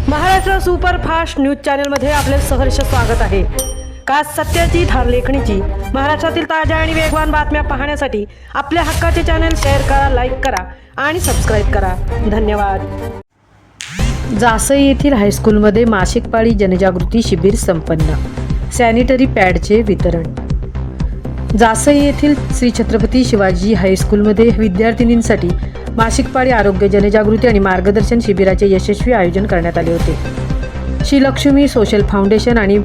Maharashtra superfast news चॅनलमध्ये आपले सहर्ष स्वागत आहे। का सत्याची धार लेखणीची महाराष्ट्रातील ताज्या आणि वेगवान बातम्या पाहण्यासाठी आपल्या हक्काचे चॅनल शेअर करा, लाईक करा आणि सबस्क्राईब करा। धन्यवाद। जासई येथील हायस्कूलमध्ये मासिक पाळी जनजागृती शिबिर संपन्न, सॅनिटरी पॅडचे वितरण। जासई येथील श्री छत्रपती शिवाजी हायस्कूलमध्ये विद्यार्थिनींसाठी मासिक पाळी आरोग्य जनजागृती आणि मार्गदर्शन शिबिराचे यशस्वी आयोजन करण्यात आले होते। श्री लक्ष्मी सोशल फाउंडेशन आणि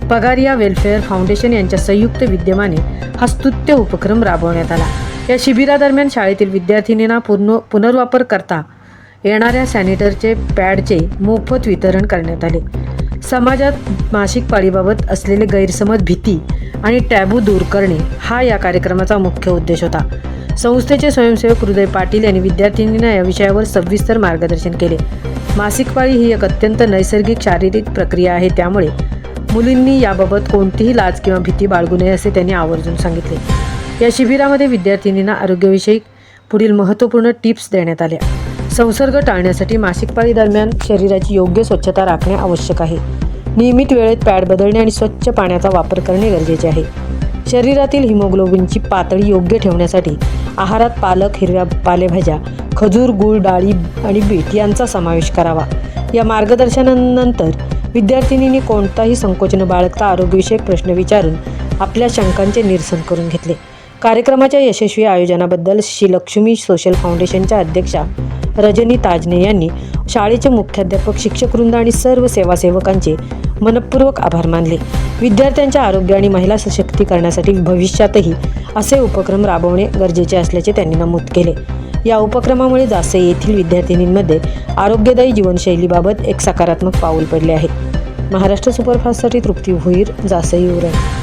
पगारिया वेलफेअर फाउंडेशन यांच्या संयुक्त विद्यमाने हा स्तुत्य उपक्रम राबवण्यात आला। या शिबिरादरम्यान शाळेतील विद्यार्थिनींना पुनर्वापर करता येणाऱ्या सॅनिटरचे पॅडचे मोफत वितरण करण्यात आले। समाजात मासिक पाळीबाबत असलेले गैरसमज, भीती आणि टॅबू दूर करणे हा या कार्यक्रमाचा मुख्य उद्देश होता। संस्थेचे स्वयंसेवक हृदय पाटील यांनी विद्यार्थिनींना या विषयावर सविस्तर मार्गदर्शन केले। मासिक पाळी ही एक अत्यंत नैसर्गिक शारीरिक प्रक्रिया आहे, त्यामुळे मुलींनी याबाबत कोणतीही लाज किंवा भीती बाळगू नये असे त्यांनी आवर्जून सांगितले। या शिबिरामध्ये विद्यार्थिनींना आरोग्यविषयक पुढील महत्त्वपूर्ण टिप्स देण्यात आल्या। संसर्ग टाळण्यासाठी मासिक पाळी दरम्यान शरीराची योग्य स्वच्छता राखणे आवश्यक आहे। नियमित वेळेत पॅड बदलणे आणि स्वच्छ पाण्याचा वापर करणे गरजेचे आहे। शरीरातील हिमोग्लोबिनची पातळी योग्य ठेवण्यासाठी आहारात पालक, हिरव्या पालेभाज्या, खजूर, गूळ, डाळी आणि बीट यांचा समावेश करावा। या मार्गदर्शनानंतर विद्यार्थिनींनी कोणताही संकोच न बाळगता आरोग्यविषयक प्रश्न विचारून आपल्या शंकांचे निरसन करून घेतले। कार्यक्रमाच्या यशस्वी आयोजनाबद्दल श्री लक्ष्मी सोशल फाउंडेशनच्या अध्यक्षा रजनी ताजने यांनी शाळेचे मुख्याध्यापक, शिक्षकवृंद आणि सर्व सेवासेवकांचे मनपूर्वक आभार मानले। विद्यार्थ्यांच्या आरोग्य आणि महिला सशक्तीकरणासाठी भविष्यातही असे उपक्रम राबवणे गरजेचे असल्याचे त्यांनी नमूद केले। या उपक्रमामुळे जासई येथील विद्यार्थिनींमध्ये आरोग्यदायी जीवनशैलीबाबत एक सकारात्मक पाऊल पडले आहे। महाराष्ट्र सुपरफास्टसाठी तृप्ती भोईर, जासई उरण।